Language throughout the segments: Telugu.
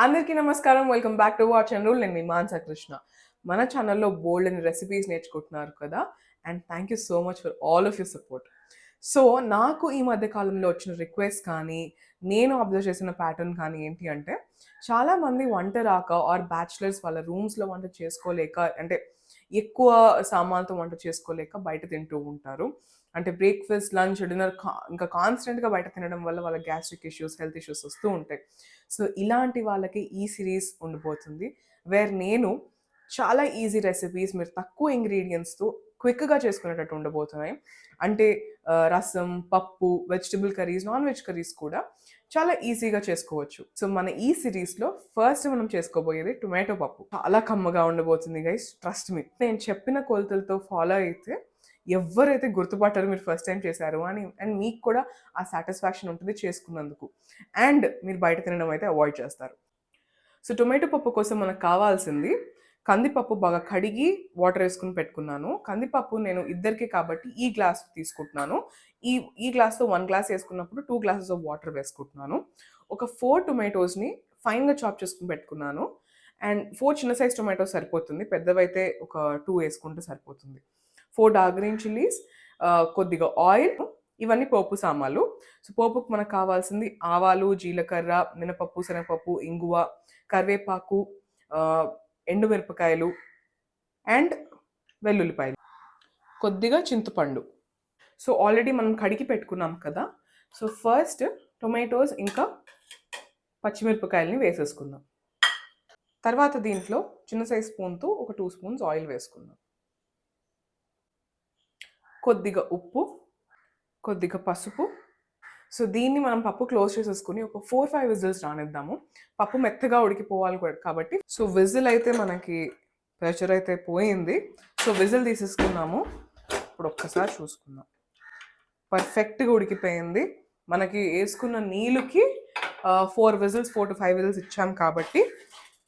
అందరికీ నమస్కారం. Welcome back to our channel. నేను మీ మానస కృష్ణ. మన ఛానల్‌లో బోలెడన్ని రెసిపీస్ నేర్చుకుంటున్నారు కదా! And thank you so much for all of your support. So, నాకు ఈ మధ్య కాలంలో వచ్చిన రిక్వెస్ట్ కానీ, నేను అబ్జర్వ్ చేసిన ప్యాటర్న్ కానీ ఏంటి అంటే, చాలామంది వంట రాక ఆర్ బ్యాచిలర్స్ వాళ్ళ రూమ్స్‌లో వంట చేసుకోలేక అంటే ఎక్కువ సామాన్లతో వంట చేసుకోలేక బయట తింటూ ఉంటారు. అంటే బ్రేక్‌ఫాస్ట్, లంచ్, డిన్నర్ ఇంకా కాన్స్టెంట్‌గా బయట తినడం వల్ల వాళ్ళకి గ్యాస్ట్రిక్ ఇష్యూస్, హెల్త్ ఇష్యూస్ వస్తూ ఉంటాయి. సో, ఇలాంటి వాళ్ళకి ఈ సిరీస్ ఉండిపోతుంది. వేర్ నేను చాలా ఈజీ రెసిపీస్ మీరు తక్కువ ఇంగ్రీడియెంట్స్‌తో క్విక్‌గా చేసుకునేటట్టు ఉండబోతున్నాయి. అంటే రసం, పప్పు, vegetable curries, non veg curries కూడా చాలా ఈజీగా చేసుకోవచ్చు. సో, మన ఈ సిరీస్‌లో ఫస్ట్ మనం చేసుకోబోయేది టొమాటో పప్పు. చాలా కమ్మగా ఉండబోతుంది గైస్. Trust me. నేను చెప్పిన కొలతలతో ఫాలో అయితే ఎవ్వరైతే గుర్తుపట్టరు మీరు ఫస్ట్ టైం చేశారు అని. అండ్ మీకు కూడా ఆ సాటిస్ఫాక్షన్ ఉంటుంది చేసుకున్నందుకు. అండ్ మీరు బయట తినడం అయితే అవాయిడ్ చేస్తారు. సో, టొమాటో పప్పు కోసం మనకు కావాల్సింది కందిపప్పు బాగా కడిగి వాటర్ వేసుకొని పెట్టుకున్నాను. కందిపప్పు నేను ఇద్దరికే కాబట్టి ఈ గ్లాస్ తీసుకుంటున్నాను. ఈ ఈ గ్లాస్‌తో 1 గ్లాస్ వేసుకున్నప్పుడు 2 గ్లాసెస్ ఆఫ్ వాటర్ వేసుకుంటున్నాను. ఒక 4 టొమాటోస్‌ని ఫైన్‌గా చాప్ చేసుకొని పెట్టుకున్నాను. అండ్ 4 చిన్న సైజ్ టొమాటోస్ సరిపోతుంది. పెద్దవైతే ఒక 2 వేసుకుంటే సరిపోతుంది. 4 డార్క్ గ్రీన్ చిల్లీస్, కొద్దిగా ఆయిల్, ఇవన్నీ పోపు సామాన్లు. సో, పోపుకి మనకు కావాల్సింది ఆవాలు, జీలకర్ర, మినపప్పు, శనగపప్పు, ఇంగువ, కరివేపాకు, ఆహ్, ఎండుమిరపకాయలు అండ్ వెల్లుల్లిపాయలు. కొద్దిగా చింతపండు. సో, ఆల్రెడీ మనం కడిగి పెట్టుకున్నాం కదా! సో, ఫస్ట్ టొమాటోస్ ఇంకా పచ్చిమిరపకాయలని వేసేసుకుందాం. తర్వాత దీంట్లో చిన్న సైజ్ స్పూన్‌తో ఒక 2 స్పూన్స్ ఆయిల్ వేసుకుందాం. కొద్దిగా ఉప్పు, కొద్దిగా పసుపు. సో, దీన్ని మనం పప్పు క్లోజ్ చేసేసుకొని ఒక 4, 5 విజిల్స్ రానిద్దాము. పప్పు మెత్తగా ఉడికిపోవాలి కాబట్టి. సో, విజిల్ అయితే మనకి ప్రెషర్ అయితే పోయింది. సో, విజిల్ తీసేసుకున్నాము. ఇప్పుడు ఒక్కసారి చూసుకుందాం. పర్ఫెక్ట్‌గా ఉడికిపోయింది. మనకి ఏసుకున్న నీళ్ళకి 4 విజిల్స్, 4-5 విజిల్స్ ఇచ్చాం కాబట్టి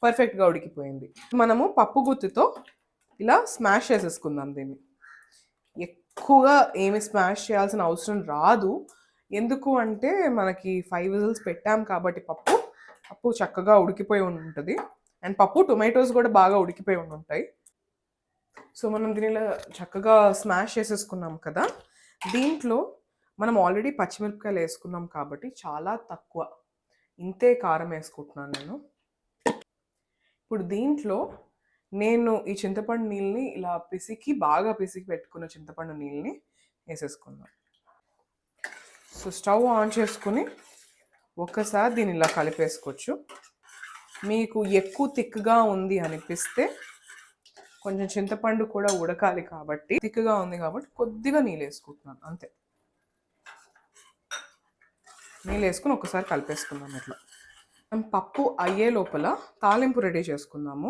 పర్ఫెక్ట్‌గా ఉడికిపోయింది. మనము పప్పు గుత్తితో ఇలా స్మాష్ చేసేసుకుందాం దీన్ని. ఎక్కువగా ఏమి స్మాష్ చేయాల్సిన అవసరం రాదు. ఎందుకు అంటే మనకి 5 విజిల్స్ పెట్టాం కాబట్టి పప్పు చక్కగా ఉడికిపోయి ఉంటది. అండ్ పప్పు, టొమాటోస్ కూడా బాగా ఉడికిపోయి ఉంటాయి. సో, మనం దీన్ని ఇలా చక్కగా స్మాష్ చేసేసుకున్నాం కదా! దీంట్లో మనం ఆల్రెడీ పచ్చిమిరపకాయలు వేసుకున్నాం కాబట్టి చాలా తక్కువ. ఇంతే కారం వేసుకుంటున్నాను నేను. ఇప్పుడు దీంట్లో నేను ఈ చింతపండు నీళ్ళని ఇలా బాగా పిసికి పెట్టుకున్న చింతపండు నీళ్ళని వేసేసుకుందాం. సో, స్టవ్ ఆన్ చేసుకుని ఒక్కసారి దీన్ని ఇలా కలిపేసుకోవచ్చు. మీకు ఎక్కువ థిక్‌గా ఉంది అనిపిస్తే కొంచెం చింతపండు కూడా ఉడకాలి కాబట్టి థిక్‌గా ఉంది కాబట్టి కొద్దిగా నీళ్ళు వేసుకుంటున్నాను అంతే. నీళ్ళు వేసుకుని ఒకసారి కలిపేసుకుందాం ఇట్లా. పప్పు అయ్యే లోపల తాలింపు రెడీ చేసుకుందాము.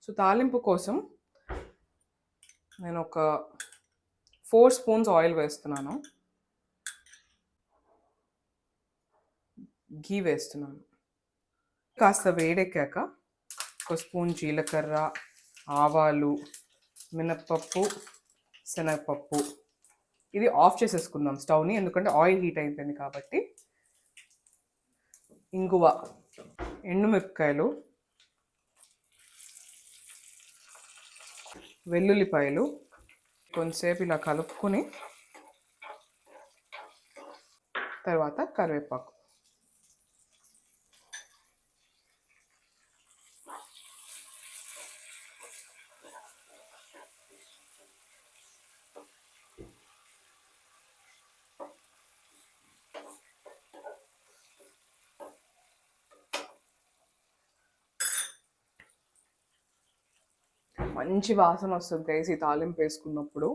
సో, తాలింపు కోసం నేను ఒక 4 స్పూన్స్ ఆయిల్ వేస్తున్నాను. ఘీ వేస్తున్నాను. కాస్త వేడెక్కాక ఒక స్పూన్ జీలకర్ర, ఆవాలు, మినప్పప్పు, శనగపప్పు. ఇది ఆఫ్ చేసేసుకుందాం స్టవ్ని, ఎందుకంటే ఆయిల్ హీట్ అయిపోయింది కాబట్టి. ఇంగువ, ఎండుమిరపకాయలు, వెల్లుల్లిపాయలు కొంచెంసేపు ఇలా కలుపుకొని తర్వాత కరివేపాకు. మంచి వాసన వస్తుంది గైస్ ఈ తాలింపు వేసుకున్నప్పుడు.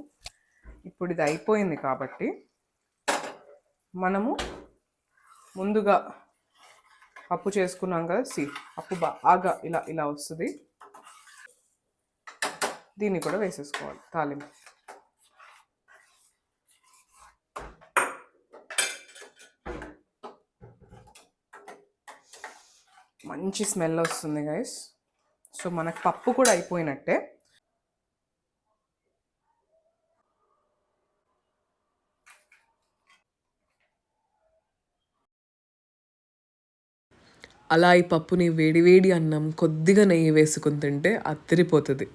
ఇప్పుడు ఇది అయిపోయింది కాబట్టి మనము ముందుగా పప్పు చేసుకున్నాం కదా, పప్పు బాగా ఇలా వస్తుంది. దీన్ని కూడా వేసేసుకోవాలి తాలింపు. మంచి స్మెల్ వస్తుంది గైస్. సో, మనకు పప్పు కూడా అయిపోయినట్టే. అలా ఈ పప్పుని వేడి వేడి అన్నం కొద్దిగా నెయ్యి వేసుకొని తింటే అదిరిపోతది.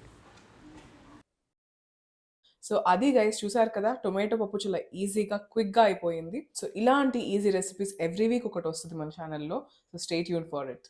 సో అది గైస్ చూసారు కదా! టొమాటో పప్పు చాలా ఈజీగా, క్విక్‌గా అయిపోయింది. సో ఇలాంటి ఈజీ రెసిపీస్ ఎవ్రీ వీక్ ఒకటొస్తది మన ఛానెల్‌లో. So stay tuned for it.